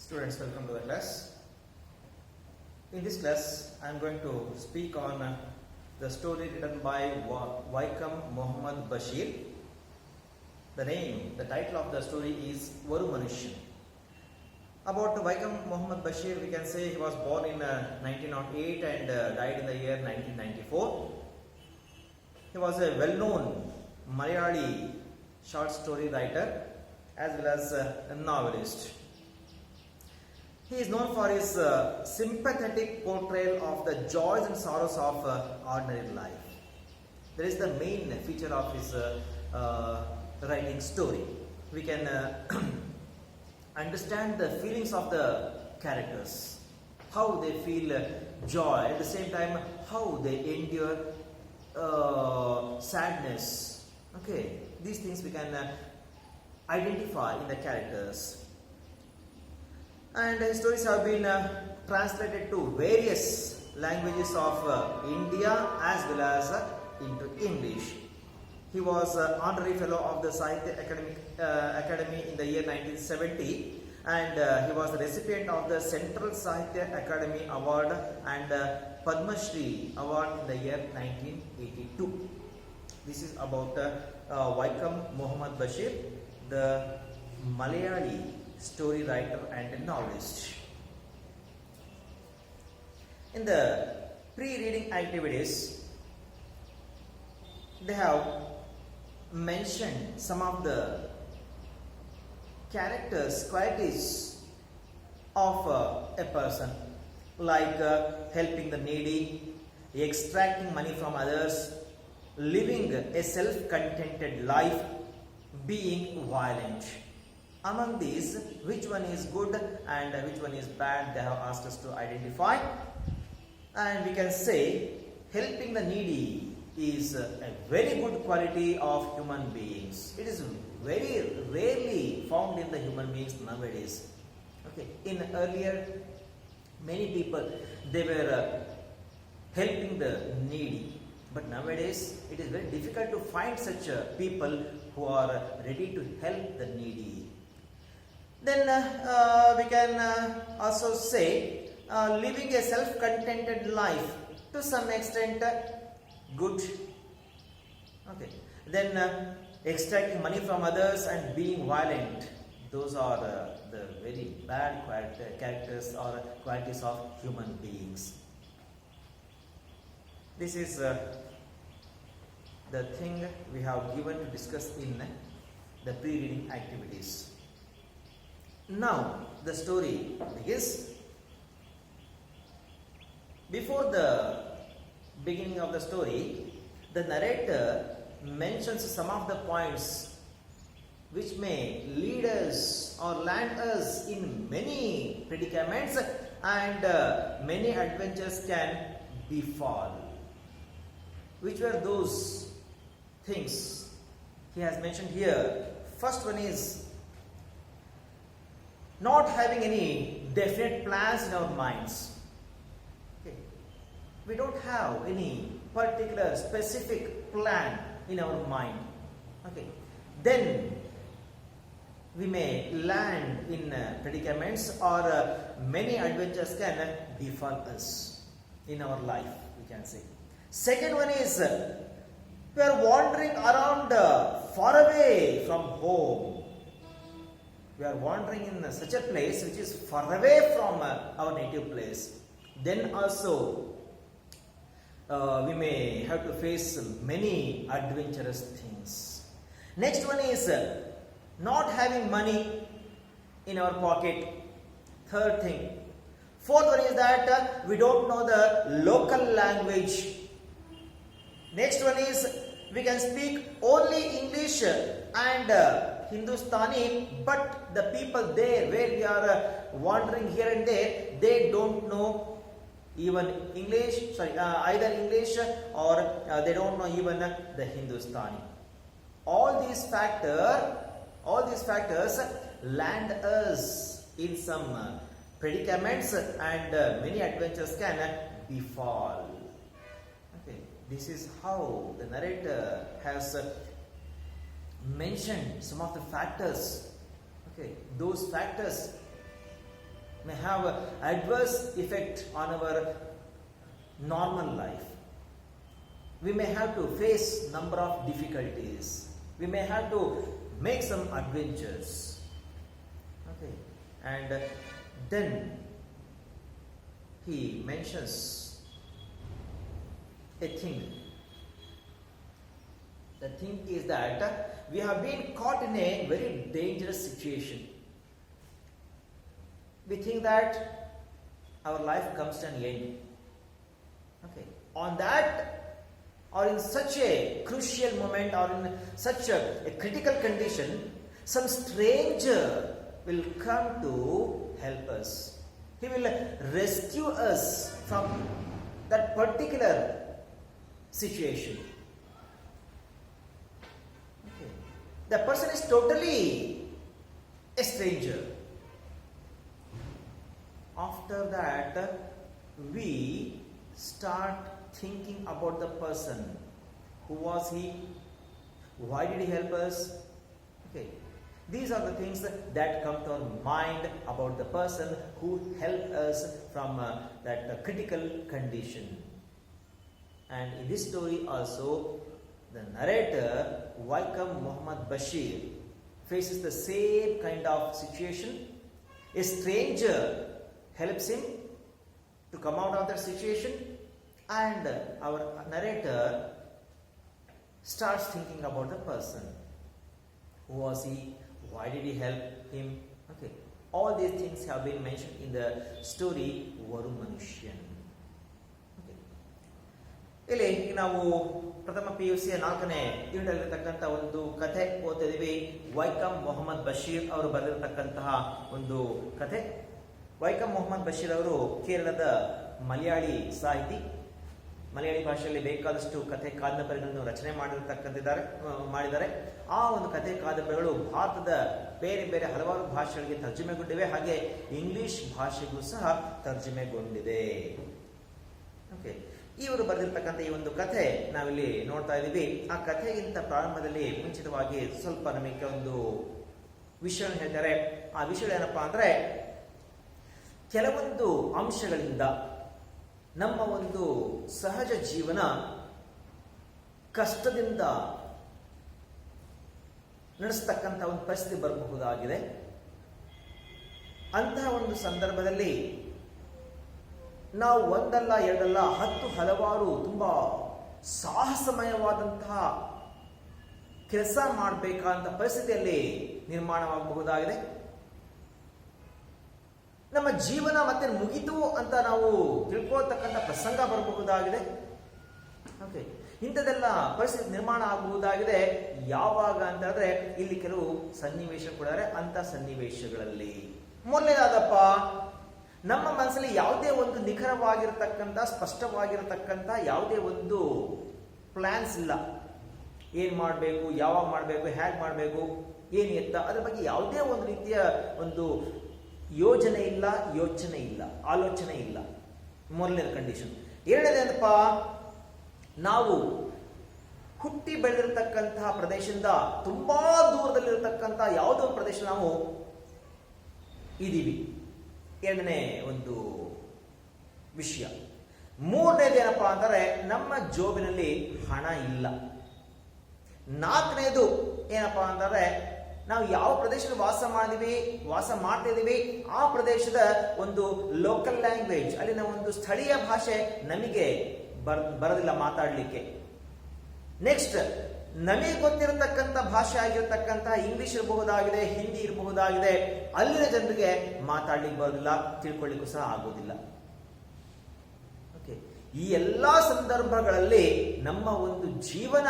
Students, welcome to the class. In this class, I am going to speak on the story written by Vaikam Muhammad Bashir. The title of the story is Varu Manushan. About Vaikam Muhammad Bashir, we can say he was born in 1908 and died in the year 1994. He was a well-known Malayali short story writer as well as a novelist. He is known for his sympathetic portrayal of the joys and sorrows of ordinary life. That is the main feature of his writing story. We can understand the feelings of the characters, how they feel joy, at the same time how they endure sadness. Okay, these things we can identify in the characters. And his stories have been translated to various languages of India as well as into English. He was honorary fellow of the Sahitya Academy in the year 1970, and he was the recipient of the Central Sahitya Academy Award and Padma Shri Award in the year 1982. This is about Vaikam Muhammad Bashir, the Malayali story writer and novelist. In the pre-reading activities, they have mentioned some of the characters, qualities of a person, like helping the needy, extracting money from others, living a self-contented life, being violent. Among these, which one is good and which one is bad, they have asked us to identify. And we can say helping the needy is a very good quality of human beings. It is very rarely found in the human beings nowadays. Okay, in earlier, many people, they were helping the needy. But nowadays, it is very difficult to find such people who are ready to help the needy. Then we can also say living a self-contented life, to some extent good. Okay. Then extracting money from others and being violent, those are the very bad characters or qualities of human beings. This is the thing we have given to discuss in the pre-reading activities. Now the story begins. Before the beginning of the story, the narrator mentions some of the points which may lead us or land us in many predicaments, and many adventures can befall. Which were those things he has mentioned here? First one is not having any definite plans in our minds. Okay. We don't have any particular specific plan in our mind. Okay. Then we may land in predicaments, or many adventures can befall us in our life, we can say. Second one is we are wandering around far away from home. We are wandering in such a place which is far away from our native place. Then also we may have to face many adventurous things. Next one is not having money in our pocket. Third thing. Fourth one is that we don't know the local language. Next one is we can speak only English and Hindustani, but the people there where we are wandering here and there, they don't know even English, either English or they don't know even the Hindustani. All these factors land us in some predicaments, and many adventures can befall. Okay, this is how the narrator has mentioned some of the factors. Okay, those factors may have an adverse effect on our normal life. We may have to face number of difficulties. We may have to make some adventures. Okay, and then he mentions a thing. The thing is that we have been caught in a very dangerous situation. We think that our life comes to an end. Okay, on that or in such a crucial moment or in such a critical condition, some stranger will come to help us. He will rescue us from that particular situation. Okay. The person is totally a stranger. After that, we start thinking about the person. Who was he? Why did he help us? Okay. These are the things that come to our mind about the person who helped us from that critical condition. And in this story also, the narrator, Waikom Muhammad Bashir, faces the same kind of situation. A stranger helps him to come out of that situation, and our narrator starts thinking about the person. Who was he? Why did he help him? Okay, all these things have been mentioned in the story Varu Manushyan. Okay. ಇಲ್ಲಿ ನಾವು ಪ್ರಥಮ PUC 4ನೇ unit ಒಂದು ಕಥೆ ಓದ್ತಿದ್ದೀವಿ. Viacom Mohammed Basheer ಅವರು ಬರೆದಿರತಕ್ಕಂತಹ ಒಂದು ಕಥೆ. Viacom Mohammed Basheer ಅವರು ಕೇರಳದ ಮಲಯಾಳಿ ಸಾಹಿತಿ. ಮಲಯಾಳಿ ಭಾಷೆಯಲ್ಲಿ ಬೇಕಾದಷ್ಟು ಕಥೆ ಕಾದಂಬರಿಗಳನ್ನು ರಚನೆ ಮಾಡಿದ್ದಾರೆ. ಆ ಒಂದು ಕಥೆ ಕಾದಂಬರಿಗಳು ಭಾರತದ ಬೇರೆ ಬೇರೆ ಹಲವಾರು ಭಾಷೆಗಳಿಗೆ ತರ್ಜುಮೆಗೊಂಡಿವೆ, ಹಾಗೆ ಇಂಗ್ಲಿಷ್ ಭಾಷೆಗೂ ಸಹ ತರ್ಜುಮೆಗೊಂಡಿದೆ. ಓಕೆ, ಇವರು ಬರೆದಿರ್ತಕ್ಕಂಥ ಈ ಒಂದು ಕಥೆ ನಾವಿಲ್ಲಿ ನೋಡ್ತಾ ಇದ್ದೀವಿ. ಆ ಕಥೆಗಿಂತ ಪ್ರಾರಂಭದಲ್ಲಿ ಮುಂಚಿತವಾಗಿ ಸ್ವಲ್ಪ ನಮಗೆ ಒಂದು ವಿಷಯವನ್ನು ಹೇಳ್ತಾರೆ. ಆ ವಿಷಯ ಏನಪ್ಪಾ ಅಂದ್ರೆ, ಕೆಲವೊಂದು ಅಂಶಗಳಿಂದ ನಮ್ಮ ಒಂದು ಸಹಜ ಜೀವನ ಕಷ್ಟದಿಂದ ನಡೆಸ್ತಕ್ಕಂಥ ಒಂದು ಪರಿಸ್ಥಿತಿ ಬರಬಹುದಾಗಿದೆ. ಅಂತಹ ಒಂದು ಸಂದರ್ಭದಲ್ಲಿ ನಾವು ಒಂದಲ್ಲ ಎರಡಲ್ಲ ಹಲವಾರು ತುಂಬಾ ಸಾಹಸಮಯವಾದಂತಹ ಕೆಲಸ ಮಾಡಬೇಕಾದಂತ ಪರಿಸ್ಥಿತಿಯಲ್ಲಿ ನಿರ್ಮಾಣವಾಗಬಹುದಾಗಿದೆ. ನಮ್ಮ ಜೀವನ ಮತ್ತೆ ಮುಗಿತು ಅಂತ ನಾವು ತಿಳ್ಕೊಳ್ತಕ್ಕಂಥ ಪ್ರಸಂಗ ಬರಬಹುದಾಗಿದೆ. ಓಕೆ, ಇಂಥದೆಲ್ಲ ಪರಿಸ್ಥಿತಿ ನಿರ್ಮಾಣ ಆಗಬಹುದಾಗಿದೆ. ಯಾವಾಗ ಅಂತ ಹೇಳಿದ್ರೆ ಇಲ್ಲಿ ಕೆಲವು ಸನ್ನಿವೇಶ ಕೊಡಾರೆ. ಅಂತ ಸನ್ನಿವೇಶಗಳಲ್ಲಿ ಮೊದಲನೇದಾದಪ್ಪ, ನಮ್ಮ ಮನಸ್ಸಲ್ಲಿ ಯಾವುದೇ ಒಂದು ನಿಖರವಾಗಿರತಕ್ಕಂಥ ಸ್ಪಷ್ಟವಾಗಿರತಕ್ಕಂಥ ಯಾವುದೇ ಒಂದು ಪ್ಲಾನ್ಸ್ ಇಲ್ಲ. ಏನ್ ಮಾಡಬೇಕು, ಯಾವಾಗ ಮಾಡಬೇಕು, ಹೇಗೆ ಮಾಡಬೇಕು, ಏನು ಎತ್ತ, ಅದ್ರ ಬಗ್ಗೆ ಯಾವುದೇ ಒಂದು ರೀತಿಯ ಒಂದು ಯೋಜನೆ ಇಲ್ಲ, ಯೋಚನೆ ಇಲ್ಲ, ಆಲೋಚನೆ ಇಲ್ಲ. ಮೊದಲನೇ ಕಂಡೀಷನ್. ಎರಡನೇದಪ್ಪ, ನಾವು ಹುಟ್ಟಿ ಬೆಳೆದಿರತಕ್ಕಂತಹ ಪ್ರದೇಶದಿಂದ ತುಂಬಾ ದೂರದಲ್ಲಿರತಕ್ಕಂಥ ಯಾವುದೋ ಒಂದು ಪ್ರದೇಶ ನಾವು ಇದೀವಿ. ಎರಡನೇ ಒಂದು ವಿಷಯ. ಮೂರನೇದೇನಪ್ಪ ಅಂದರೆ ನಮ್ಮ ಜೋಬಿನಲ್ಲಿ ಹಣ ಇಲ್ಲ. ನಾಲ್ಕನೇದು ಏನಪ್ಪಾ ಅಂತಂದ್ರೆ, ನಾವು ಯಾವ ಪ್ರದೇಶದಲ್ಲಿ ವಾಸ ಮಾಡ್ತಿದ್ದೀವಿ ಆ ಪ್ರದೇಶದ ಒಂದು ಲೋಕಲ್ ಲ್ಯಾಂಗ್ವೇಜ್, ಅಲ್ಲಿನ ಒಂದು ಸ್ಥಳೀಯ ಭಾಷೆ ನಮಗೆ ಬರೋದಿಲ್ಲ ಮಾತಾಡಲಿಕ್ಕೆ. ನೆಕ್ಸ್ಟ್, ನಮಗೆ ಗೊತ್ತಿರತಕ್ಕಂಥ ಭಾಷೆ ಆಗಿರತಕ್ಕಂಥ ಇಂಗ್ಲಿಷ್ ಇರಬಹುದಾಗಿದೆ, ಹಿಂದಿ ಇರಬಹುದಾಗಿದೆ, ಅಲ್ಲಿನ ಜನರಿಗೆ ಮಾತಾಡ್ಲಿಕ್ಕೆ ಬರೋದಿಲ್ಲ, ತಿಳ್ಕೊಳ್ಳಿಕ್ಕೂ ಸಹ ಆಗೋದಿಲ್ಲ. ಓಕೆ, ಈ ಎಲ್ಲಾ ಸಂದರ್ಭಗಳಲ್ಲಿ ನಮ್ಮ ಒಂದು ಜೀವನ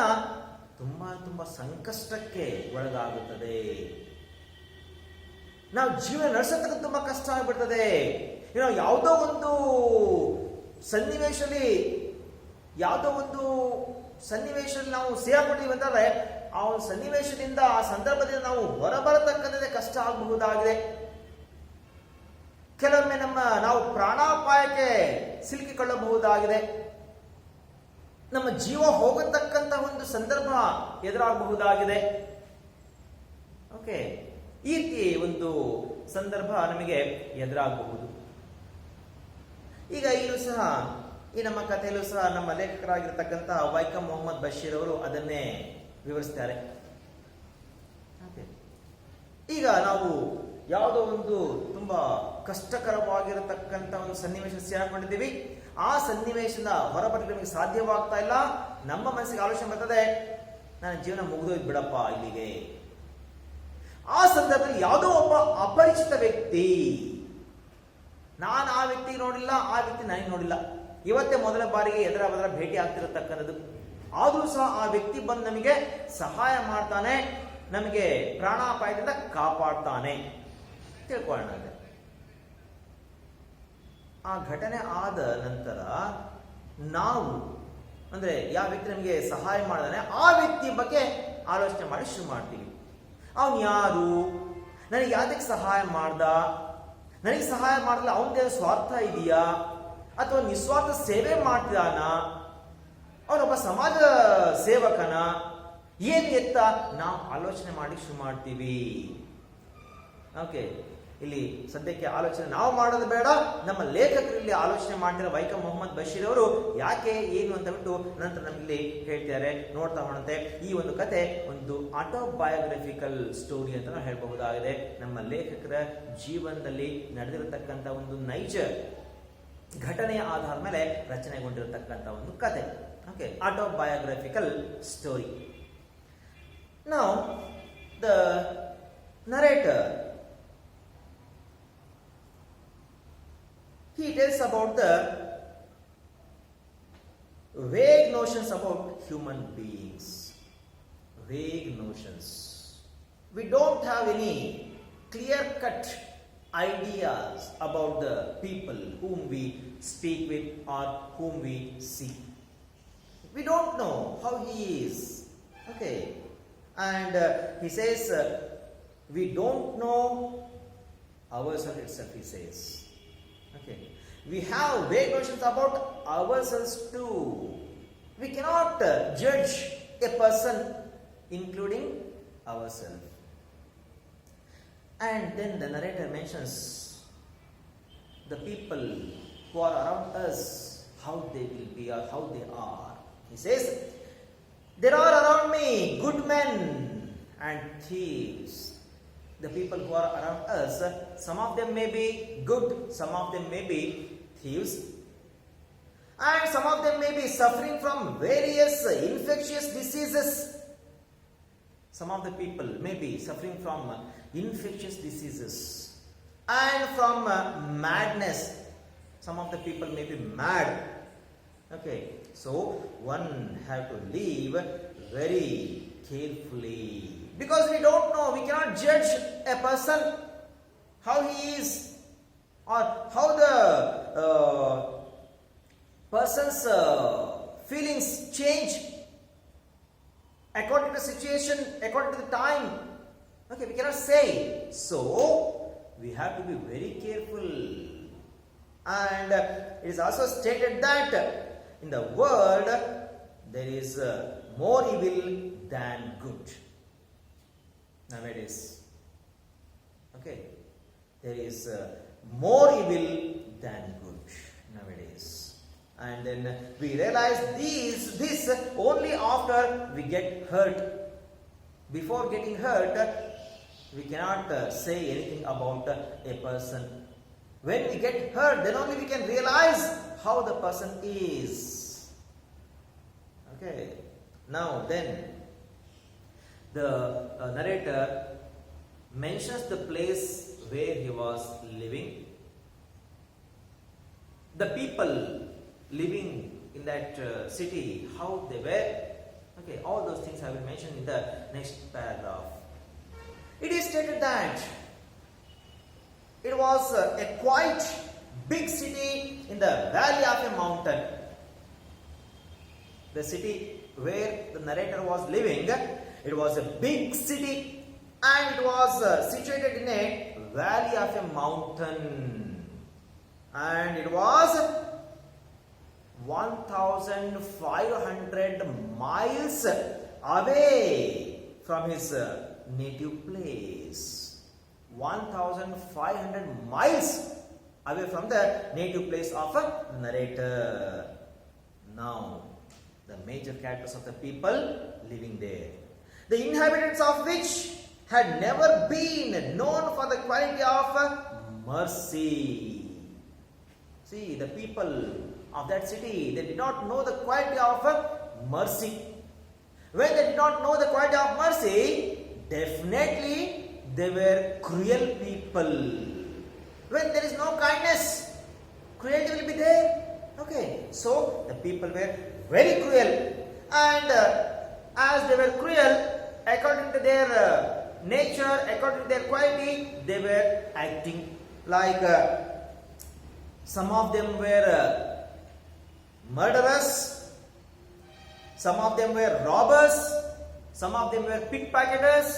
ತುಂಬಾ ಸಂಕಷ್ಟಕ್ಕೆ ಒಳಗಾಗುತ್ತದೆ. ನಾವು ಜೀವನ ನಡೆಸೋದಕ್ಕೆ ತುಂಬಾ ಕಷ್ಟ ಆಗ್ಬಿಡ್ತದೆ. ಯಾವುದೋ ಒಂದು ಸನ್ನಿವೇಶದಲ್ಲಿ ನಾವು ಸೇರ್ಕೊಂಡಿವಿ ಅಂತಂದ್ರೆ ಆ ಒಂದು ಸನ್ನಿವೇಶದಿಂದ, ಆ ಸಂದರ್ಭದಿಂದ ನಾವು ಹೊರಬರತಕ್ಕಂಥದ್ದೇ ಕಷ್ಟ ಆಗಬಹುದಾಗಿದೆ. ಕೆಲವೊಮ್ಮೆ ನಾವು ಪ್ರಾಣಾಪಾಯಕ್ಕೆ ಸಿಲುಕಿಕೊಳ್ಳಬಹುದಾಗಿದೆ. ನಮ್ಮ ಜೀವ ಹೋಗತಕ್ಕಂತ ಒಂದು ಸಂದರ್ಭ ಎದುರಾಗಬಹುದಾಗಿದೆ. ಓಕೆ, ಈ ರೀತಿ ಒಂದು ಸಂದರ್ಭ ನಮಗೆ ಎದುರಾಗಬಹುದು. ಈಗ ಇಲ್ಲೂ ಸಹ ಈ ನಮ್ಮ ಕಥೆಯಲ್ಲೂ ಸಹ ನಮ್ಮ ಲೇಖಕರಾಗಿರ್ತಕ್ಕಂತಹ ವೈಕಂ ಮೊಹಮ್ಮದ್ ಬಶೀರ್ ಅವರು ಅದನ್ನೇ ವಿವರಿಸ್ತಾರೆ. ಈಗ ನಾವು ಯಾವುದೋ ಒಂದು ತುಂಬಾ ಕಷ್ಟಕರವಾಗಿರತಕ್ಕಂತ ಒಂದು ಸನ್ನಿವೇಶ ಸೇರಿಕೊಂಡಿದ್ದೀವಿ. ಆ ಸನ್ನಿವೇಶದ ಹೊರಬರಲು ನಮಗೆ ಸಾಧ್ಯವಾಗ್ತಾ ಇಲ್ಲ. ನಮ್ಮ ಮನಸ್ಸಿಗೆ ಆಲೋಚನೆ ಬರ್ತದೆ, ನನ್ನ ಜೀವನ ಮುಗಿದೋಯ್ತು ಬಿಡಪ್ಪ ಇಲ್ಲಿಗೆ. ಆ ಸಂದರ್ಭದಲ್ಲಿ ಯಾವುದೋ ಒಬ್ಬ ಅಪರಿಚಿತ ವ್ಯಕ್ತಿ, ನಾನು ಆ ವ್ಯಕ್ತಿ ನೋಡಿಲ್ಲ, ಆ ವ್ಯಕ್ತಿ ನನಗೆ ನೋಡಿಲ್ಲ, ಇವತ್ತೇ ಮೊದಲ ಬಾರಿಗೆ ಎದರ ಬದರ ಭೇಟಿ ಆಗ್ತಿರತಕ್ಕಂಥದ್ದು. ಆದರೂ ಸಹ ಆ ವ್ಯಕ್ತಿ ಬಂದು ನಮಗೆ ಸಹಾಯ ಮಾಡ್ತಾನೆ, ನಮಗೆ ಪ್ರಾಣಾಪಾಯದಿಂದ ಕಾಪಾಡ್ತಾನೆ ತಿಳ್ಕೊಳ್ಳೋಣ. ಆ ಘಟನೆ ಆದ ನಂತರ ನಾವು ಅಂದ್ರೆ ಯಾವ ವ್ಯಕ್ತಿ ನಮಗೆ ಸಹಾಯ ಮಾಡ್ತಾನೆ ಆ ವ್ಯಕ್ತಿ ಬಗ್ಗೆ ಆಲೋಚನೆ ಮಾಡಿ ಶುರು ಮಾಡ್ತೀವಿ. ಅವನು ಯಾರು, ನನಗೆ ಯಾವ್ದಕ್ಕೆ ಸಹಾಯ ಮಾಡ್ದ, ನನಗೆ ಸಹಾಯ ಮಾಡಲ್ಲ ಅವನದೇ ಸ್ವಾರ್ಥ ಇದೆಯಾ ಅಥವಾ ನಿಸ್ವಾರ್ಥ ಸೇವೆ ಮಾಡ್ತಿದಾನ, ಅವನೊಬ್ಬ ಸಮಾಜ ಸೇವಕನ, ಏನು ಎತ್ತ ನಾವು ಆಲೋಚನೆ ಮಾಡಿ ಶುರು ಮಾಡ್ತೀವಿ. ಓಕೆ, ಇಲ್ಲಿ ಸದ್ಯಕ್ಕೆ ಆಲೋಚನೆ ನಾವು ಮಾಡೋದು ಬೇಡ, ನಮ್ಮ ಲೇಖಕರಲ್ಲಿ ಆಲೋಚನೆ ಮಾಡಿರೋ ವೈಕಂ ಮೊಹಮ್ಮದ್ ಬಶೀರ್ ಅವರು ಯಾಕೆ ಏನು ಅಂತ ಬಿಟ್ಟು ನಂತರ ನಮಗೆ ಹೇಳ್ತಾರೆ. ನೋಡ್ತಾ ಹೋಣಂತೆ, ಈ ಒಂದು ಕತೆ ಒಂದು ಆಟೋಬಯೋಗ್ರಫಿಕಲ್ ಸ್ಟೋರಿ ಅಂತ ನಾವು ಹೇಳಬಹುದಾಗಿದೆ. ನಮ್ಮ ಲೇಖಕರ ಜೀವನದಲ್ಲಿ ನಡೆದಿರತಕ್ಕಂಥ ಒಂದು ನೈಜ ಘಟನೆಯ ಆಧಾರದ ಮೇಲೆ ರಚನೆಗೊಂಡಿರತಕ್ಕಂಥ ಒಂದು ಕತೆ. Okay, autobiographical story. Now, the narrator, he tells about the vague notions about human beings. Vague notions. We don't have any clear-cut ideas about the people whom we speak with or whom we see. We don't know how he is. Okay. And he says, we don't know ourselves itself, he says. Okay. We have vague notions about ourselves too. We cannot judge a person including ourselves. And then the narrator mentions the people who are around us, how they will be or how they are. He says, there are around me good men and thieves. The people who are around us, some of them may be good, some of them may be thieves, and some of them may be suffering from various infectious diseases. Some of the people may be suffering from infectious diseases and from madness. Some of the people may be mad. Okay, so one have to live very carefully because we don't know, we cannot judge a person how he is or how the person's feelings change according to the situation, according to the time. Okay, we cannot say. So we have to be very careful. And it is also stated that in the world there is more evil than good nowadays. Okay, there is more evil than good nowadays, and then we realize this only after we get hurt. Before getting hurt, we cannot say anything about a person. When we get hurt, then only we can realize how the person is. Okay. Now then, the narrator mentions the place where he was living. The people living in that city, how they were. Okay, all those things I will mention in the next paragraph. It is stated that it was a quite big city in the valley of a mountain. The city where the narrator was living, it was a big city and it was situated in a valley of a mountain, and it was 1500 miles away from his native place. 1500 miles away from the native place of a narrator. Now, the major characters of the people living there, the inhabitants of which had never been known for the quality of mercy. See, the people of that city, they did not know the quality of mercy. When they did not know the quality of mercy, definitely they were cruel people. When there is no kindness, cruelty will be there. Okay, so the people were very cruel, and as they were cruel, according to their nature, according to their quality, they were acting like some of them were murderers, some of them were robbers, some of them were pickpocketers.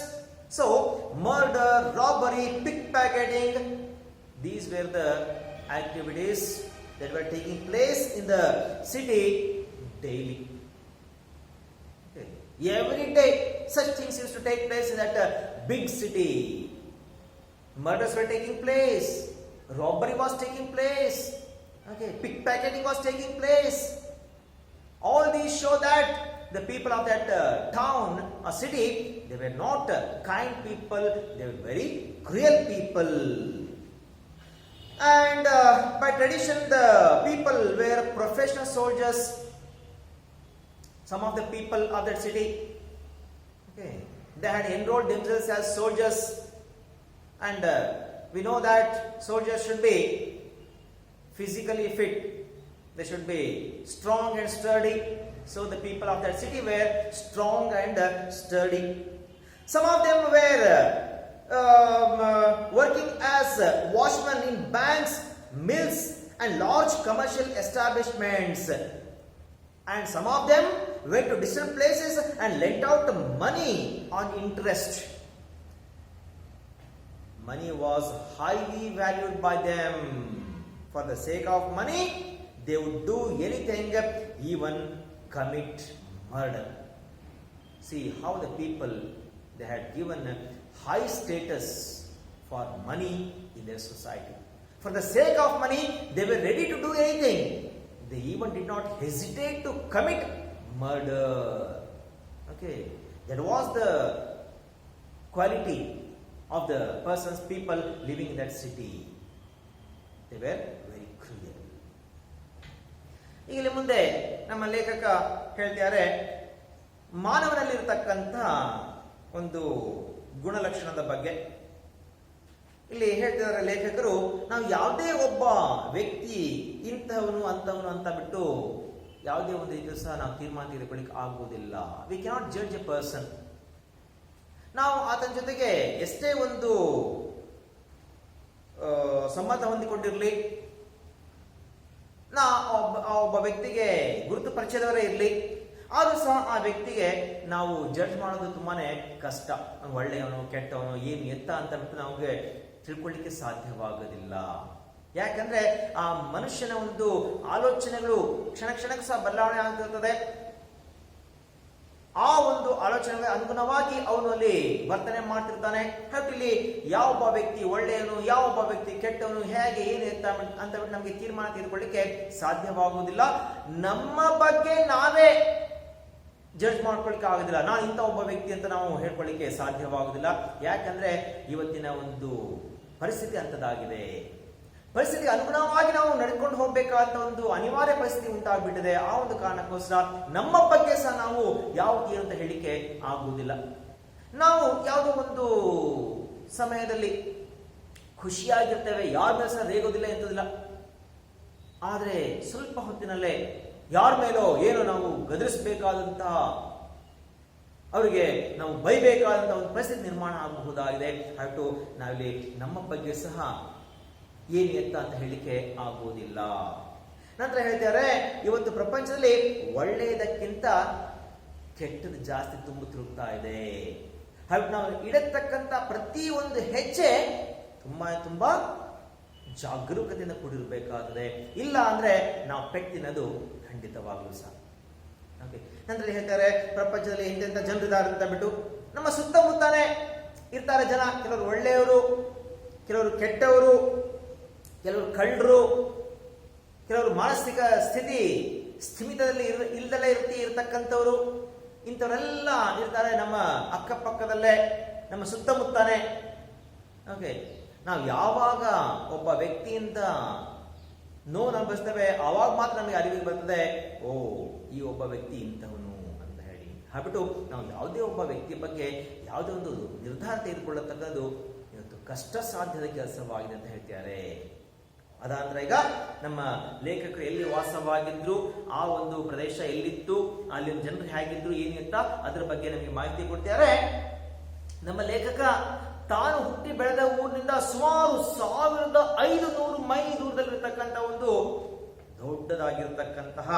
So, murder, robbery, pickpocketing, these were the activities that were taking place in the city daily. Okay. Every day, such things used to take place in that big city. Murders were taking place, robbery was taking place, okay, pickpocketing was taking place. All these show that the people of that town or city, they were not kind people, they were very cruel people. And by tradition, the people were professional soldiers. Some of the people of that city, okay, they had enrolled themselves as soldiers. And we know that soldiers should be physically fit. They should be strong and sturdy. So the people of that city were strong and sturdy. Some of them were working as watchmen in banks, mills, and large commercial establishments. And some of them went to distant places and lent out money on interest. Money was highly valued by them. For the sake of money, they would do anything, even commit murder. See how the people, they had given high status for money in their society. For the sake of money, they were ready to do anything. They even did not hesitate to commit murder. Okay, that was the quality of the persons, people living in that city. They were very cruel. ಇಲ್ಲಿ ಮುಂದೆ ನಮ್ಮ ಲೇಖಕ ಹೇಳ್ತಿದ್ದಾರೆ, ಮಾನವನಲ್ಲಿರತಕ್ಕಂಥ ಒಂದು ಗುಣಲಕ್ಷಣದ ಬಗ್ಗೆ ಇಲ್ಲಿ ಹೇಳ್ತಿದ್ದಾರೆ ಲೇಖಕರು. ನಾವು ಯಾವುದೇ ಒಬ್ಬ ವ್ಯಕ್ತಿ ಇಂಥವನು ಅಂತವನು ಅಂತ ಬಿಟ್ಟು ಯಾವುದೇ ಒಂದು ರೀತಿಯೂ ಸಹ ನಾವು ತೀರ್ಮಾನ ತೆಗೆದುಕೊಳ್ಳಿಕ್ಕೆ ಆಗುವುದಿಲ್ಲ. V cannot judge A person. ನಾವು ಆತನ ಜೊತೆಗೆ ಎಷ್ಟೇ ಒಂದು ಸಂಬಂಧ ಹೊಂದಿಕೊಂಡಿರಲಿ, ಒಬ್ಬ ವ್ಯಕ್ತಿಗೆ ಗುರುತು ಪರಿಚಯದವರೇ ಇರಲಿ, ಆದರೂ ಸಹ ಆ ವ್ಯಕ್ತಿಗೆ ನಾವು ಜಡ್ಜ್ ಮಾಡೋದು ತುಂಬಾನೇ ಕಷ್ಟ. ಒಳ್ಳೆಯವನು ಕೆಟ್ಟವನು ಏನು ಎತ್ತ ಅಂತ ಬಿಟ್ಟು ನಮಗೆ ತಿಳ್ಕೊಳ್ಳಿಕ್ಕೆ ಸಾಧ್ಯವಾಗೋದಿಲ್ಲ. ಯಾಕಂದ್ರೆ ಆ ಮನುಷ್ಯನ ಒಂದು ಆಲೋಚನೆಗಳು ಕ್ಷಣ ಕ್ಷಣಕ್ಕೆ ಸಹ ಬದಲಾವಣೆ ಆಗ್ತಿರ್ತದೆ. ಆ ಒಂದು ಆಲೋಚನೆಗೆ ಅನುಗುಣವಾಗಿ ಅವನು ಅಲ್ಲಿ ವರ್ತನೆ ಮಾಡ್ತಿರ್ತಾನೆ. ಹಾಗೆ ಇಲ್ಲಿ ಯಾವೊಬ್ಬ ವ್ಯಕ್ತಿ ಒಳ್ಳೆಯವನು, ಯಾವೊಬ್ಬ ವ್ಯಕ್ತಿ ಕೆಟ್ಟವನು, ಹೇಗೆ ಏನು ಎತ್ತ ಅಂತ ಬಿಟ್ಟು ನಮಗೆ ತೀರ್ಮಾನ ತೆಗೆದುಕೊಳ್ಳಿಕ್ಕೆ ಸಾಧ್ಯವಾಗುವುದಿಲ್ಲ. ನಮ್ಮ ಬಗ್ಗೆ ನಾವೇ ಜಡ್ಜ್ ಮಾಡ್ಕೊಳ್ಳಿಕ್ಕೆ ಆಗೋದಿಲ್ಲ. ನಾನು ಇಂಥ ಒಬ್ಬ ವ್ಯಕ್ತಿ ಅಂತ ನಾವು ಹೇಳ್ಕೊಳ್ಳಿಕ್ಕೆ ಸಾಧ್ಯವಾಗುವುದಿಲ್ಲ. ಯಾಕಂದ್ರೆ ಇವತ್ತಿನ ಒಂದು ಪರಿಸ್ಥಿತಿ ಅಂತದಾಗಿದೆ. ಪರಿಸ್ಥಿತಿಗೆ ಅನುಗುಣವಾಗಿ ನಾವು ನಡ್ಕೊಂಡು ಹೋಗ್ಬೇಕಾದ ಒಂದು ಅನಿವಾರ್ಯ ಪರಿಸ್ಥಿತಿ ಉಂಟಾಗ್ಬಿಟ್ಟಿದೆ. ಆ ಒಂದು ಕಾರಣಕ್ಕೋಸ್ಕರ ನಮ್ಮ ಬಗ್ಗೆ ಸಹ ನಾವು ಯಾವ್ದು ಏನು ಅಂತ ಹೇಳಿಕೆ ಆಗುವುದಿಲ್ಲ. ನಾವು ಯಾವುದೋ ಒಂದು ಸಮಯದಲ್ಲಿ ಖುಷಿಯಾಗಿರ್ತೇವೆ, ಯಾರ ಮೇಲೆ ಸಹ ರೇಗೋದಿಲ್ಲ ಎಂತದಿಲ್ಲ. ಆದರೆ ಸ್ವಲ್ಪ ಹೊತ್ತಿನಲ್ಲೇ ಯಾರ ಮೇಲೋ ಏನೋ ನಾವು ಗದರಿಸಬೇಕಾದಂತಹ, ಅವರಿಗೆ ನಾವು ಬೈಬೇಕಾದಂತಹ ಒಂದು ಪರಿಸ್ಥಿತಿ ನಿರ್ಮಾಣ ಆಗಬಹುದಾಗಿದೆ. ಹಾಗೂ ನಾವಿಲ್ಲಿ ನಮ್ಮ ಬಗ್ಗೆ ಸಹ ಏನು ಎತ್ತ ಅಂತ ಹೇಳಿಕೆ ಆಗುವುದಿಲ್ಲ. ನಂತರ ಹೇಳ್ತಾರೆ, ಇವತ್ತು ಪ್ರಪಂಚದಲ್ಲಿ ಒಳ್ಳೆಯದಕ್ಕಿಂತ ಕೆಟ್ಟದ್ದು ಜಾಸ್ತಿ ತುಂಬ ತಿರುಗ್ತಾ ಇದೆ. ಹಾಗೂ ನಾವು ಇಡತಕ್ಕಂಥ ಪ್ರತಿ ಒಂದು ಹೆಜ್ಜೆ ತುಂಬಾ ಜಾಗರೂಕತೆಯಿಂದ ಕೂಡಿರಬೇಕಾಗಿದೆ. ಇಲ್ಲ ಅಂದ್ರೆ ನಾವು ಪೆಟ್ಟಿನದು ಖಂಡಿತವಾಗ್ಲೂ ಸಹ. ನಂತರ ಹೇಳ್ತಾರೆ, ಪ್ರಪಂಚದಲ್ಲಿ ಇಂತೆಂಥ ಜನರಿದ್ದಾರೆ ಅಂತ ಬಿಟ್ಟು ನಮ್ಮ ಸುತ್ತಮುತ್ತಾನೆ ಇರ್ತಾರೆ ಜನ. ಕೆಲವರು ಒಳ್ಳೆಯವರು, ಕೆಲವರು ಕೆಟ್ಟವರು. ಕೆಲವರು ಕಳ್ಳರು, ಕೆಲವರು ಮಾನಸಿಕ ಸ್ಥಿತಿ ಸ್ಥಿಮಿತದಲ್ಲಿ ಇಲ್ದಲೇ ಇರತಕ್ಕಂಥವ್ರು, ಇಂಥವರೆಲ್ಲ ಇರ್ತಾರೆ ನಮ್ಮ ಅಕ್ಕಪಕ್ಕದಲ್ಲೇ, ನಮ್ಮ ಸುತ್ತಮುತ್ತನೇ. ಓಕೆ, ನಾವು ಯಾವಾಗ ಒಬ್ಬ ವ್ಯಕ್ತಿಯಿಂದ ನೋವು ಅನುಭವಿಸ್ತೇವೆ ಆವಾಗ ಮಾತ್ರ ನಮಗೆ ಅರಿವಿಗೆ ಬರ್ತದೆ, ಓ ಈ ಒಬ್ಬ ವ್ಯಕ್ತಿ ಇಂಥವನು ಅಂತ ಹೇಳಿ. ಹಾಬಿಟ್ಟು ನಾವು ಯಾವುದೇ ಒಬ್ಬ ವ್ಯಕ್ತಿಯ ಬಗ್ಗೆ ಯಾವುದೇ ಒಂದು ನಿರ್ಧಾರ ತೆಗೆದುಕೊಳ್ಳತಕ್ಕದ್ದು ಇವತ್ತು ಕಷ್ಟ ಸಾಧ್ಯದ ಕೆಲಸವಾಗಿದೆ ಅಂತ ಹೇಳ್ತಾರೆ. ಅದಾಂದ್ರೆ ಈಗ ನಮ್ಮ ಲೇಖಕರು ಎಲ್ಲಿ ವಾಸವಾಗಿದ್ರು, ಆ ಒಂದು ಪ್ರದೇಶ ಎಲ್ಲಿತ್ತು, ಅಲ್ಲಿನ ಜನರು ಹೇಗಿದ್ರು, ಏನಿತ್ತ ಅದರ ಬಗ್ಗೆ ನಮಗೆ ಮಾಹಿತಿ ಕೊಡ್ತಾರೆ. ನಮ್ಮ ಲೇಖಕ ತಾನು ಹುಟ್ಟಿ ಬೆಳೆದ ಊರಿನಿಂದ ಸುಮಾರು 1500 ಮೈಲಿ ದೂರದಲ್ಲಿರ್ತಕ್ಕಂಥ ಒಂದು ದೊಡ್ಡದಾಗಿರ್ತಕ್ಕಂತಹ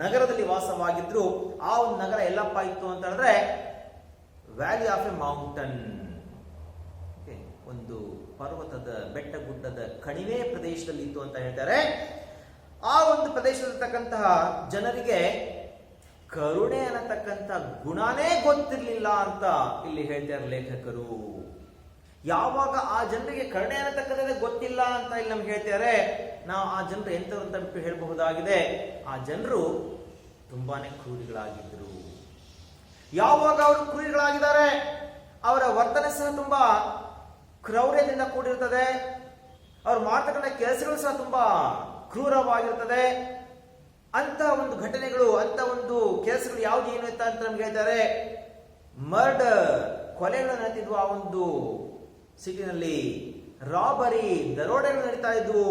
ನಗರದಲ್ಲಿ ವಾಸವಾಗಿದ್ರು. ಆ ಒಂದು ನಗರ ಎಲ್ಲಪ್ಪ ಇತ್ತು ಅಂತ ಹೇಳಿದ್ರೆ ವ್ಯಾಲಿ ಆಫ್ ಎ ಮೌಂಟನ್, ಒಂದು ಪರ್ವತದ ಬೆಟ್ಟ ಗುಡ್ಡದ ಕಣಿವೆ ಪ್ರದೇಶದಲ್ಲಿ ಇತ್ತು ಅಂತ ಹೇಳ್ತಾರೆ. ಆ ಒಂದು ಪ್ರದೇಶದಲ್ಲಿರ್ತಕ್ಕಂತಹ ಜನರಿಗೆ ಕರುಣೆ ಅನ್ನತಕ್ಕಂಥ ಗುಣನೇ ಗೊತ್ತಿರಲಿಲ್ಲ ಅಂತ ಇಲ್ಲಿ ಹೇಳ್ತಾರೆ ಲೇಖಕರು. ಯಾವಾಗ ಆ ಜನರಿಗೆ ಕರುಣೆ ಅನ್ನತಕ್ಕಂಥದ್ದೇ ಗೊತ್ತಿಲ್ಲ ಅಂತ ಇಲ್ಲಿ ನಮ್ಗೆ ಹೇಳ್ತಾರೆ, ನಾವು ಆ ಜನರು ಎಂಥವ್ರು ಅಂತ ಹೇಳಬಹುದಾಗಿದೆ. ಆ ಜನರು ತುಂಬಾನೇ ಕ್ರೂರಿಗಳಾಗಿದ್ರು. ಯಾವಾಗ ಅವರು ಕ್ರೂರಿಗಳಾಗಿದ್ದಾರೆ, ಅವರ ವರ್ತನೆ ಸಹ ತುಂಬಾ ಕ್ರೌರ್ಯದಿಂದ ಕೂಡಿರ್ತದೆ. ಅವ್ರು ಮಾಡ್ತಕ್ಕಂಥ ಕೆಲಸಗಳು ಸಹ ತುಂಬಾ ಕ್ರೂರವಾಗಿರ್ತದೆ. ಅಂತ ಒಂದು ಘಟನೆಗಳು, ಅಂತ ಒಂದು ಕೆಲಸಗಳು ಯಾವ್ದು ಏನು ಅಂತ ನಮ್ಗೆ ಹೇಳ್ತಾರೆ. ಮರ್ಡರ್, ಕೊಲೆಗಳು ನಡೀತಿದ್ವು ಆ ಒಂದು ಸಿಟಿನಲ್ಲಿ. ರಾಬರಿ, ದರೋಡೆಗಳು ನಡೀತಾ ಇದ್ವು.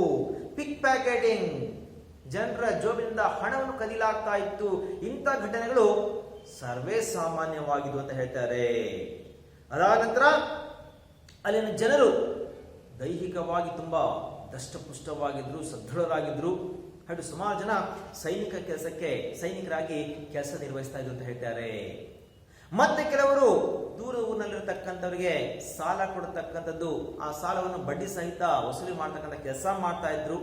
ಪಿಕ್ ಪ್ಯಾಕೆಟಿಂಗ್, ಜನರ ಜೋಬಿನಿಂದ ಹಣವನ್ನು ಕದಿಲಾಗ್ತಾ ಇತ್ತು. ಇಂಥ ಘಟನೆಗಳು ಸರ್ವೇ ಸಾಮಾನ್ಯವಾಗಿದ್ವು ಅಂತ ಹೇಳ್ತಾರೆ. ಅದಾದ ನಂತರ ಅಲ್ಲಿನ ಜನರು ದೈಹಿಕವಾಗಿ ತುಂಬಾ ದಷ್ಟಪುಷ್ಟವಾಗಿದ್ರು, ಸದೃಢರಾಗಿದ್ರು. ಹಾಗೂ ಸುಮಾರು ಜನ ಸೈನಿಕರಾಗಿ ಕೆಲಸ ನಿರ್ವಹಿಸ್ತಾ ಇದ್ರು ಅಂತ ಹೇಳ್ತಾರೆ. ಮತ್ತೆ ಕೆಲವರು ದೂರ ಊರಿನಲ್ಲಿರತಕ್ಕಂಥವರಿಗೆ ಸಾಲ ಕೊಡತಕ್ಕಂಥದ್ದು, ಆ ಸಾಲವನ್ನು ಬಡ್ಡಿ ಸಹಿತ ವಸೂಲಿ ಮಾಡ್ತಕ್ಕಂಥ ಕೆಲಸ ಮಾಡ್ತಾ ಇದ್ರು.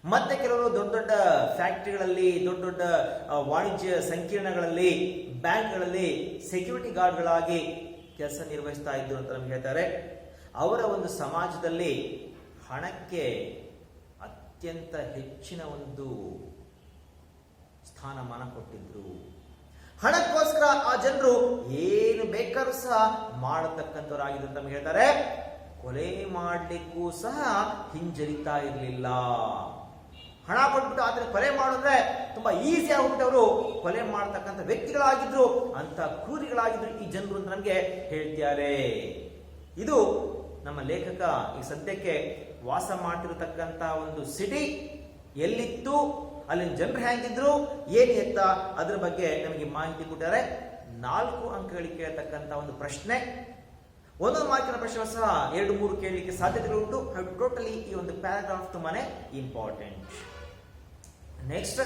ಮತ್ತೆ ಕೆಲವರು ದೊಡ್ಡ ದೊಡ್ಡ ಫ್ಯಾಕ್ಟರಿಗಳಲ್ಲಿ, ದೊಡ್ಡ ದೊಡ್ಡ ವಾಣಿಜ್ಯ ಸಂಕೀರ್ಣಗಳಲ್ಲಿ, ಬ್ಯಾಂಕ್ಗಳಲ್ಲಿ ಸೆಕ್ಯೂರಿಟಿ ಗಾರ್ಡ್ಗಳಾಗಿ ಕೆಲಸ ನಿರ್ವಹಿಸ್ತಾ ಇದ್ರು ಅಂತ ನಮ್ಗೆ ಹೇಳ್ತಾರೆ. ಅವರ ಒಂದು ಸಮಾಜದಲ್ಲಿ ಹಣಕ್ಕೆ ಅತ್ಯಂತ ಹೆಚ್ಚಿನ ಒಂದು ಸ್ಥಾನಮಾನ ಕೊಟ್ಟಿದ್ರು. ಹಣಕ್ಕೋಸ್ಕರ ಆ ಜನರು ಏನು ಬೇಕಾದ್ರೂ ಸಹ ಮಾಡತಕ್ಕಂಥವರಾಗಿದ್ರು ಅಂತ ನಮ್ಗೆ ಹೇಳ್ತಾರೆ. ಕೊಲೆ ಮಾಡಲಿಕ್ಕೂ ಸಹ ಹಿಂಜರಿತಾ ಇರಲಿಲ್ಲ. ಹಣ ಕೊಟ್ಬಿಟ್ಟು ಆದ್ರೆ ಕೊಲೆ ಮಾಡಿದ್ರೆ ತುಂಬಾ ಈಸಿ ಆಗ್ಬಿಟ್ಟು ಅವರು ಕೊಲೆ ಮಾಡತಕ್ಕಂಥ ವ್ಯಕ್ತಿಗಳಾಗಿದ್ರು, ಅಂತ ಕ್ರೂರಿಗಳಾಗಿದ್ರು ಈ ಜನರು ಅಂತ ನಮ್ಗೆ ಹೇಳ್ತಾರೆ. ಇದು ನಮ್ಮ ಲೇಖಕ ಈ ಸದ್ಯಕ್ಕೆ ವಾಸ ಮಾಡ್ತಿರತಕ್ಕಂತ ಒಂದು ಸಿಟಿ ಎಲ್ಲಿತ್ತು, ಅಲ್ಲಿನ ಜನರು ಹೇಗಿದ್ರು, ಏನು ಎತ್ತ ಅದ್ರ ಬಗ್ಗೆ ನಮಗೆ ಮಾಹಿತಿ ಕೊಟ್ಟಾರೆ. 4 ಅಂಕಗಳಿಗೆ ಕೇಳತಕ್ಕಂತ ಒಂದು ಪ್ರಶ್ನೆ, ಒಂದೊಂದು ಮಾರ್ಕಿನ ಪ್ರಶ್ನೆ ಸಹ 2-3 ಕೇಳಲಿಕ್ಕೆ ಸಾಧ್ಯತೆಗಳುಂಟು. ಟೋಟಲಿ ಈ ಒಂದು ಪ್ಯಾರಾಗ್ರಾಫ್ ತುಂಬಾನೇ important. Next,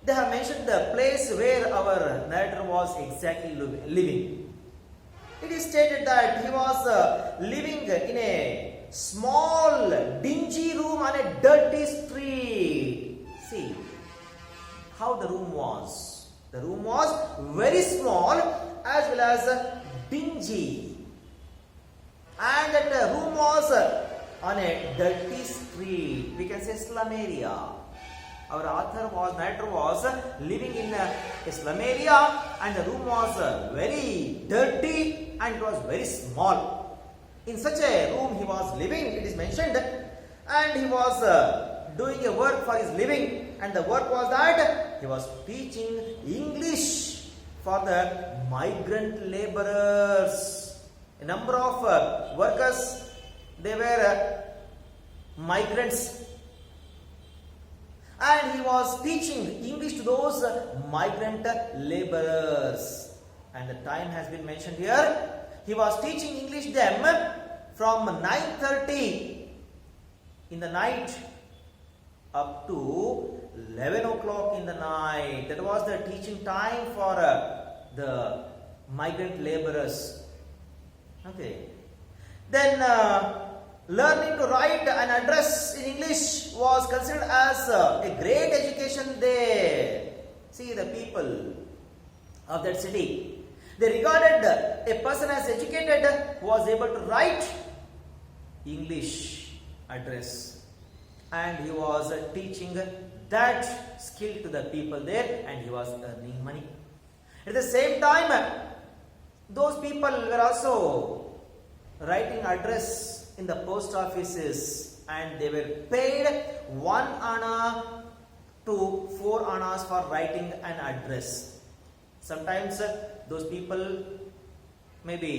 they have mentioned the place where our narrator was exactly living. It is stated that he was living in a small dingy room on a dirty street. See how the room was. The room was very small as well as dingy, and that room was on a dirty street. We can say slum area. Our narrator was living in a slum area, and the room was very dirty and it was very small. In such a room he was living, it is mentioned, and he was doing a work for his living, and the work was that he was teaching English for the migrant laborers. A number of workers, they were migrants, and he was teaching English to those migrant laborers. And the time has been mentioned here. He was teaching English them from 9:30 in the night up to 11 o'clock in the night. That was the teaching time for the migrant laborers. Okay. Then learning to write and address in English was considered as a great education there. See, the people of that city, they regarded a person as educated who was able to write English address, and he was teaching that skill to the people there, and he was earning money. At the same time, those people were also writing address in the post offices, and they were paid 1 anna to 4 annas for writing an address. Sometimes those people maybe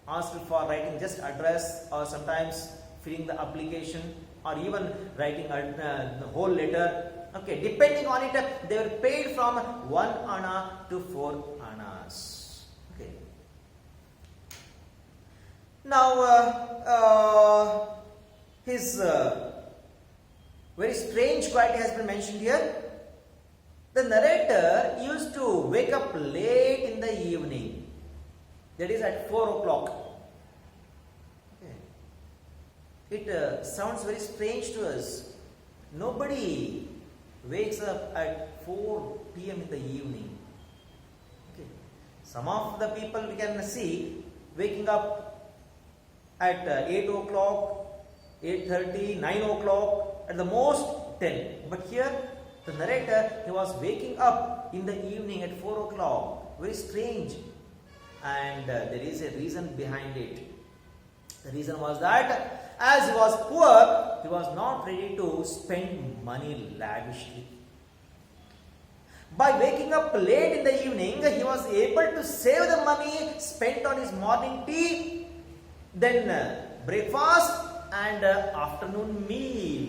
asked for writing just address, or sometimes filling the application, or even writing the whole letter. Okay, depending on it, they were paid from 1 anna to 4 annas. Okay. Now, his very strange quality has been mentioned here. The narrator used to wake up late in the evening, that is at 4 o'clock. Okay. It sounds very strange to us. Nobody wakes up at 4 p.m. in the evening. Okay. Some of the people we can see waking up at 8 o'clock, 8:30, 9 o'clock, at the most 10. But here, the narrator, he was waking up in the evening at 4 o'clock. Very strange. And there is a reason behind it. The reason was that as he was poor, he was not ready to spend money lavishly. By waking up late in the evening, he was able to save the money spent on his morning tea, then breakfast, and afternoon meal.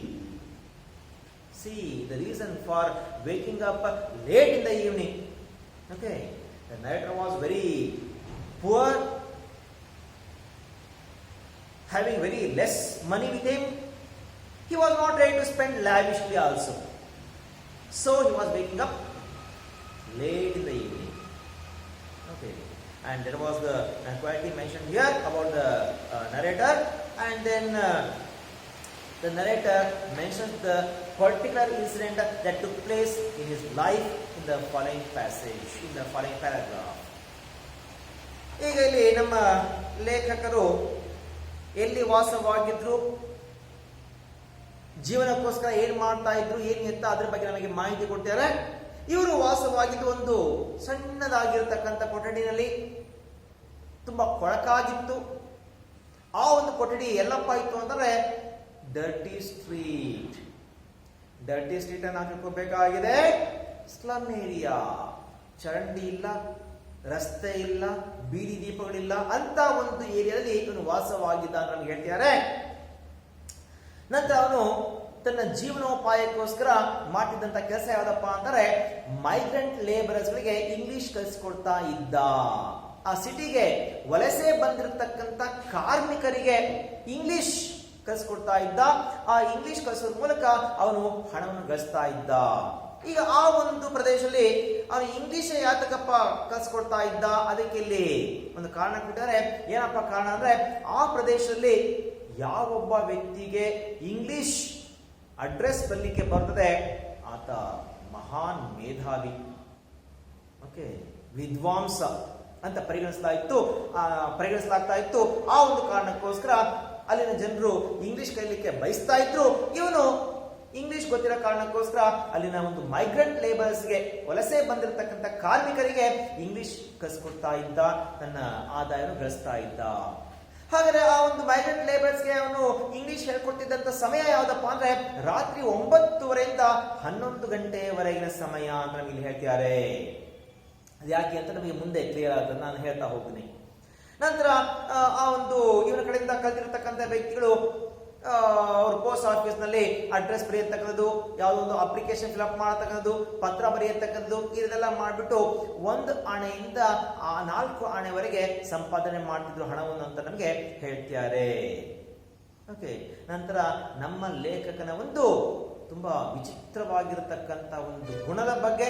See the reason for waking up late in the evening. Okay, the narrator was very poor, having very less money with him. He was not ready to spend lavishly also. So he was waking up late in the evening. Okay, and there was the quality mentioned here about the narrator, and then the narrator mentions the particular incident that took place in his life in the following passage, in the following paragraph. ಈಗ ಇಲ್ಲಿ ನಮ್ಮ ಲೇಖಕರು ಎಲ್ಲಿ ವಾಸವಾಗಿದ್ರು, ಜೀವನಕ್ಕೋಸ್ಕರ ಏನ್ ಮಾಡ್ತಾ ಇದ್ರು, ಏನ್ ಎತ್ತ, ಅದ್ರ ಬಗ್ಗೆ ನಮಗೆ ಮಾಹಿತಿ ಕೊಡ್ತಾರೆ. ಇವರು ವಾಸವಾಗಿದ್ದು ಒಂದು ಸಣ್ಣದಾಗಿರತಕ್ಕಂಥ ಕೊಠಡಿನಲ್ಲಿ, ತುಂಬಾ ಕೊಳಕಾಗಿತ್ತು. ಆ ಒಂದು ಕೊಠಡಿ ಎಲ್ಲಪ್ಪ ಇತ್ತು ಅಂದ್ರೆ ಡರ್ಟಿ ಸ್ಟ್ರೀಟ್. ಡರ್ಟಿ ಸ್ಟ್ರೀಟ್ ಅನ್ನು ಹಾಕಿಕೋಬೇಕಾಗಿದೆ. ಸ್ಲಮ್ ಏರಿಯಾ, ಚರಂಡಿ ಇಲ್ಲ, ರಸ್ತೆ ಇಲ್ಲ, ಬೀದಿ ದೀಪಗಳಿಲ್ಲ ಅಂತ ಒಂದು ಏರಿಯಾದಲ್ಲಿ ಇವನು ವಾಸವಾಗಿದ್ದ ಅಂತ ನಮ್ಗೆ ಹೇಳ್ತಿದ್ದಾರೆ. ನಂತರ ಅವನು ತನ್ನ ಜೀವನೋಪಾಯಕ್ಕೋಸ್ಕರ ಮಾಡ್ತಿದ್ದಂತ ಕೆಲಸ ಯಾವ್ದಪ್ಪ ಅಂದರೆ ಮೈಗ್ರೆಂಟ್ ಲೇಬರರ್ಸ್ ಗಳಿಗೆ ಇಂಗ್ಲಿಷ್ ಕಲಿಸ್ಕೊಡ್ತಾ ಇದ್ದ. ಆ ಸಿಟಿಗೆ ವಲಸೆ ಬಂದಿರತಕ್ಕಂತ ಕಾರ್ಮಿಕರಿಗೆ ಇಂಗ್ಲಿಷ್ ಕಲಿಸ್ಕೊಡ್ತಾ ಇದ್ದ. ಆ ಇಂಗ್ಲಿಷ್ ಕಲಿಸೋದ್ರ ಮೂಲಕ ಅವನು ಹಣವನ್ನು ಗಳಿಸ್ತಾ ಇದ್ದ. ಈಗ ಆ ಒಂದು ಪ್ರದೇಶದಲ್ಲಿ ಅವನು ಇಂಗ್ಲಿಷ್ ಯಾತಕಪ್ಪ ಕಲಿಸ್ಕೊಡ್ತಾ ಇದ್ದ, ಅದಕ್ಕೆ ಇಲ್ಲಿ ಒಂದು ಕಾರಣ ಕೊಟ್ಟಿದ್ದಾರೆ. ಏನಪ್ಪ ಕಾರಣ ಅಂದ್ರೆ, ಆ ಪ್ರದೇಶದಲ್ಲಿ ಯಾವೊಬ್ಬ ವ್ಯಕ್ತಿಗೆ ಇಂಗ್ಲಿಷ್ ಅಡ್ರೆಸ್ ಬರಲಿಕ್ಕೆ ಬರ್ತದೆ ಆತ ಮಹಾನ್ ಮೇಧಾವಿ, ಓಕೆ, ವಿದ್ವಾಂಸ ಅಂತ ಪರಿಗಣಿಸಲಾಗ್ತಾ ಇತ್ತು. ಆ ಒಂದು ಕಾರಣಕ್ಕೋಸ್ಕರ ಅಲ್ಲಿನ ಜನರು ಇಂಗ್ಲಿಷ್ ಕಲಿಯಲಿಕ್ಕೆ ಬಯಸ್ತಾ ಇದ್ರು. ಇವನು ಇಂಗ್ಲಿಷ್ ಗೊತ್ತಿರೋ ಕಾರಣಕ್ಕೋಸ್ಕರ ಅಲ್ಲಿನ ಒಂದು ಮೈಗ್ರೆಂಟ್ ಲೇಬರ್ಸ್ಗೆ, ವಲಸೆ ಬಂದಿರತಕ್ಕಂಥ ಕಾರ್ಮಿಕರಿಗೆ ಇಂಗ್ಲಿಷ್ ಕಲಿಸ್ಕೊಡ್ತಾ ಇದ್ದ, ತನ್ನ ಆದಾಯವನ್ನು ಗಳಿಸ್ತಾ ಇದ್ದ. ಹಾಗಾದ್ರೆ ಆ ಒಂದು ಮೈಗ್ರೆಂಟ್ ಲೇಬರ್ಸ್ಗೆ ಅವನು ಇಂಗ್ಲಿಷ್ ಹೇಳ್ಕೊಡ್ತಿದ್ದಂತ ಸಮಯ ಯಾವ್ದಪ್ಪ ಅಂದ್ರೆ ರಾತ್ರಿ 9:30 11 ಗಂಟೆಯವರೆಗಿನ ಸಮಯ ಅಂತ ನಮಗೆ ಇಲ್ಲಿ ಹೇಳ್ತಿದ್ದಾರೆ. ಅದು ಯಾಕೆ ಅಂತ ನಮಗೆ ಮುಂದೆ ಕ್ಲಿಯರ್ ಆಗ್ತದೆ, ನಾನು ಹೇಳ್ತಾ ಹೋಗ್ತೀನಿ. ನಂತರ ಆ ಒಂದು ಇವನ ಕಡೆಯಿಂದ ಕಲ್ತಿರತಕ್ಕಂಥ ವ್ಯಕ್ತಿಗಳು ಅವರು ಪೋಸ್ಟ್ ಆಫೀಸ್ ನಲ್ಲಿ ಅಡ್ರೆಸ್ ಬರೆಯತಕ್ಕಂಥದ್ದು, ಯಾವುದೋ ಒಂದು ಅಪ್ಲಿಕೇಶನ್ ಫಿಲ್ಅಪ್ ಮಾಡತಕ್ಕಂಥದ್ದು, ಪತ್ರ ಬರೆಯತಕ್ಕಂಥದ್ದು, ಇದೆಲ್ಲ ಮಾಡಿಬಿಟ್ಟು 1 ಆಣೆಯಿಂದ 4 ಆಣೆವರೆಗೆ ಸಂಪಾದನೆ ಮಾಡ್ತಿದ್ರು ಹಣವನ್ನು ಅಂತ ನಮಗೆ ಹೇಳ್ತಾರೆ. ಓಕೆ, ನಂತರ ನಮ್ಮ ಲೇಖಕನ ಒಂದು ತುಂಬಾ ವಿಚಿತ್ರವಾಗಿರತಕ್ಕಂಥ ಒಂದು ಗುಣದ ಬಗ್ಗೆ,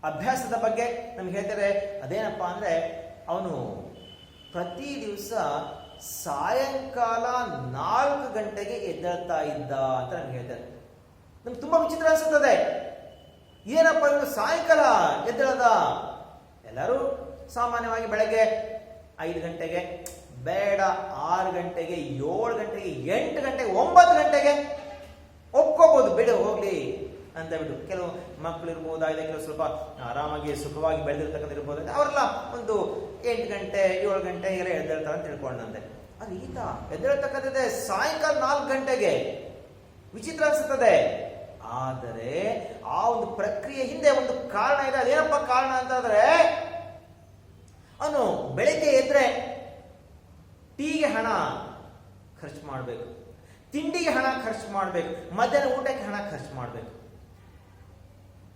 ಅಭ್ಯಾಸದ ಬಗ್ಗೆ ನಮ್ಗೆ ಹೇಳ್ತಾರೆ. ಅದೇನಪ್ಪಾ ಅಂದ್ರೆ ಅವನು ಪ್ರತಿ ದಿವಸ ಸಾಯಂಕಾಲ 4 ಗಂಟೆಗೆ ಎದ್ದೇಳ್ತಾ ಇದ್ದ ಅಂತ ನಮ್ಗೆ ಹೇಳ್ತಾರೆ. ನಮ್ಗೆ ತುಂಬಾ ವಿಚಿತ್ರ ಅನ್ಸುತ್ತದೆ. ಏನಪ್ಪ ಇವನು ಸಾಯಂಕಾಲ ಎದ್ದೇಳದ? ಎಲ್ಲರೂ ಸಾಮಾನ್ಯವಾಗಿ ಬೆಳಗ್ಗೆ 5 ಗಂಟೆಗೆ ಬೇಡ 6 ಗಂಟೆಗೆ, 7 ಗಂಟೆಗೆ, 8 ಗಂಟೆಗೆ, 9 ಗಂಟೆಗೆ ಒಪ್ಕೋಬಹುದು, ಬಿಡು ಹೋಗ್ಲಿ ಅಂತ ಬಿಟ್ಟು. ಕೆಲವು ಮಕ್ಕಳು ಇರ್ಬೋದಾಗಿದೆ, ಕೆಲವು ಸ್ವಲ್ಪ ಆರಾಮಾಗಿ ಸುಖವಾಗಿ ಬೆಳೆದಿರ್ತಕ್ಕಂಥ ಇರ್ಬೋದಾಗಿದೆ, ಅವರೆಲ್ಲ ಒಂದು 8 ಗಂಟೆ 7 ಗಂಟೆಗೆ ಎದ್ದೇಳ್ತಾರೆ ಅಂತ ತಿಳ್ಕೊಂಡಂತೆ. ಅದು ಈತ ಎದ್ದೇಳ್ತಕ್ಕಂಥದ್ದೇ ಸಾಯಂಕಾಲ 4 ಗಂಟೆಗೆ. ವಿಚಿತ್ರ ಅನ್ಸುತ್ತದೆ, ಆದರೆ ಆ ಒಂದು ಪ್ರಕ್ರಿಯೆ ಹಿಂದೆ ಒಂದು ಕಾರಣ ಇದೆ. ಅದೇನಪ್ಪ ಕಾರಣ ಅಂತಂದ್ರೆ, ಅವನು ಬೆಳಿಗ್ಗೆ ಎದ್ರೆ ಟೀಗೆ ಹಣ ಖರ್ಚು ಮಾಡಬೇಕು, ತಿಂಡಿಗೆ ಹಣ ಖರ್ಚು ಮಾಡಬೇಕು, ಮಧ್ಯಾಹ್ನ ಊಟಕ್ಕೆ ಹಣ ಖರ್ಚು ಮಾಡಬೇಕು.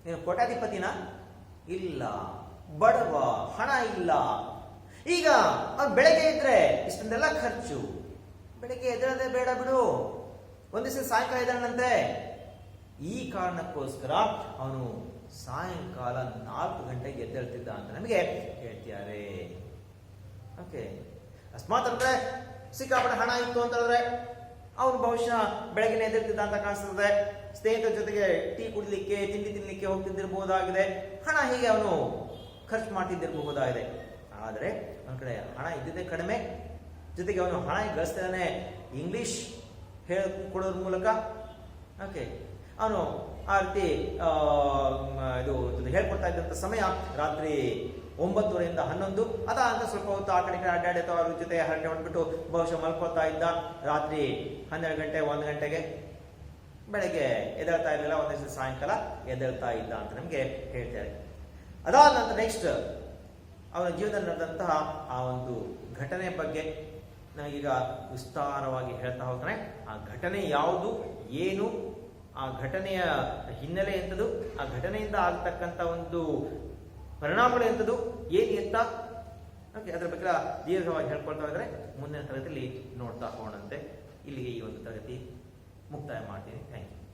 ನೀನು ಕೋಟ್ಯಾಧಿಪತಿನ? ಇಲ್ಲ, ಬಡವ, ಹಣ ಇಲ್ಲ. ಈಗ ಅವ್ನು ಬೆಳಗ್ಗೆ ಇದ್ರೆ ಇಷ್ಟೊಂದೆಲ್ಲ ಖರ್ಚು, ಬೆಳಗ್ಗೆ ಎದ್ದೇಳದೆ ಬೇಡ ಬಿಡು, ಒಂದು ದಿವಸ ಸಾಯಂಕಾಲ ಎದ್ದೇಳಂತೆ. ಈ ಕಾರಣಕ್ಕೋಸ್ಕರ ಅವನು ಸಾಯಂಕಾಲ 4 ಗಂಟೆಗೆ ಎದ್ದೇಳ್ತಿದ್ದ ಅಂತ ನಮಗೆ ಹೇಳ್ತಿದ್ದಾರೆ. ಓಕೆ, ಅಸ್ಮಾತ್ ಅಂದ್ರೆ ಸಿಕ್ಕಾಪಟ್ಟೆ ಹಣ ಇತ್ತು ಅಂತಂದ್ರೆ ಅವನು ಬಹುಶಃ ಬೆಳಗ್ಗೆ ಎದ್ದೇಳ್ತಿದ್ದ ಅಂತ ಕಾಣಿಸ್ತದೆ. ಸ್ನೇಹಿತರ ಜೊತೆಗೆ ಟೀ ಕುಡಿಲಿಕ್ಕೆ, ತಿಂಡಿ ತಿನ್ಲಿಕ್ಕೆ ಹೋಗ್ತಿದ್ದಿರಬಹುದಾಗಿದೆ, ಹಣ ಹೀಗೆ ಅವನು ಖರ್ಚು ಮಾಡ್ತಿದ್ದಿರಬಹುದಾಗಿದೆ. ಆದರೆ ಅವನ ಕಡೆ ಹಣ ಇದ್ದಿದ್ದೇ ಕಡಿಮೆ, ಜೊತೆಗೆ ಅವನು ಹಣ ಗಳಿಸ್ತಾನೆ ಇಂಗ್ಲಿಷ್ ಹೇಳ್ಕೊಡೋದ್ರ ಮೂಲಕ. ಓಕೆ, ಅವನು ಆ ರೀತಿ ಇದು ಹೇಳ್ಕೊಡ್ತಾ ಇದ್ದಂಥ ಸಮಯ ರಾತ್ರಿ 9:30 11. ಅದಾದ ಸ್ವಲ್ಪ ಹೊತ್ತು ಆ ಕಡೆ ಅಡ್ಡಾಡಿ ಅಥವಾ ಅವ್ರ ಜೊತೆ ಹರಟೆ ಹೊಂದ್ಬಿಟ್ಟು ಬಹುಶಃ ಮಲ್ಕೋತಾ ಇದ್ದ. ರಾತ್ರಿ 12 ಗಂಟೆ 1 ಗಂಟೆಗೆ ಬೆಳಗ್ಗೆ ಎದ್ದೇಳ್ತಾ ಇರಲಿಲ್ಲ, ಒಂದೇ ದಿವಸ ಸಾಯಂಕಾಲ ಎದ್ದೇಳ್ತಾ ಇದ್ದ ಅಂತ ನಮಗೆ ಹೇಳ್ತಾರೆ. ಅದಾದ ನಂತರ ನೆಕ್ಸ್ಟ್ ಅವನ ಜೀವನದಲ್ಲಿ ನಡೆದಂತಹ ಆ ಒಂದು ಘಟನೆ ಬಗ್ಗೆ ನನಗೀಗ ವಿಸ್ತಾರವಾಗಿ ಹೇಳ್ತಾ ಹೋಗ್ತಾನೆ. ಆ ಘಟನೆ ಯಾವುದು, ಏನು, ಆ ಘಟನೆಯ ಹಿನ್ನೆಲೆ ಎಂಥದ್ದು, ಆ ಘಟನೆಯಿಂದ ಆಗ್ತಕ್ಕಂಥ ಒಂದು ಪರಿಣಾಮಗಳು ಎಂಥದ್ದು, ಏನು ಎತ್ತ, ಓಕೆ, ಅದರ ಬಗ್ಗೆ ದೀರ್ಘವಾಗಿ ಹೇಳ್ಕೊಳ್ತಾ ಇದ್ರೆ ಮುಂದಿನ ತರಗತಿಯಲ್ಲಿ ನೋಡ್ತಾ ಹೋಗೋಣಂತೆ. ಇಲ್ಲಿಗೆ ಈ ಒಂದು ತರಗತಿ ಮುಕ್ತಾಯ ಮಾಡ್ತೀನಿ. Thank you.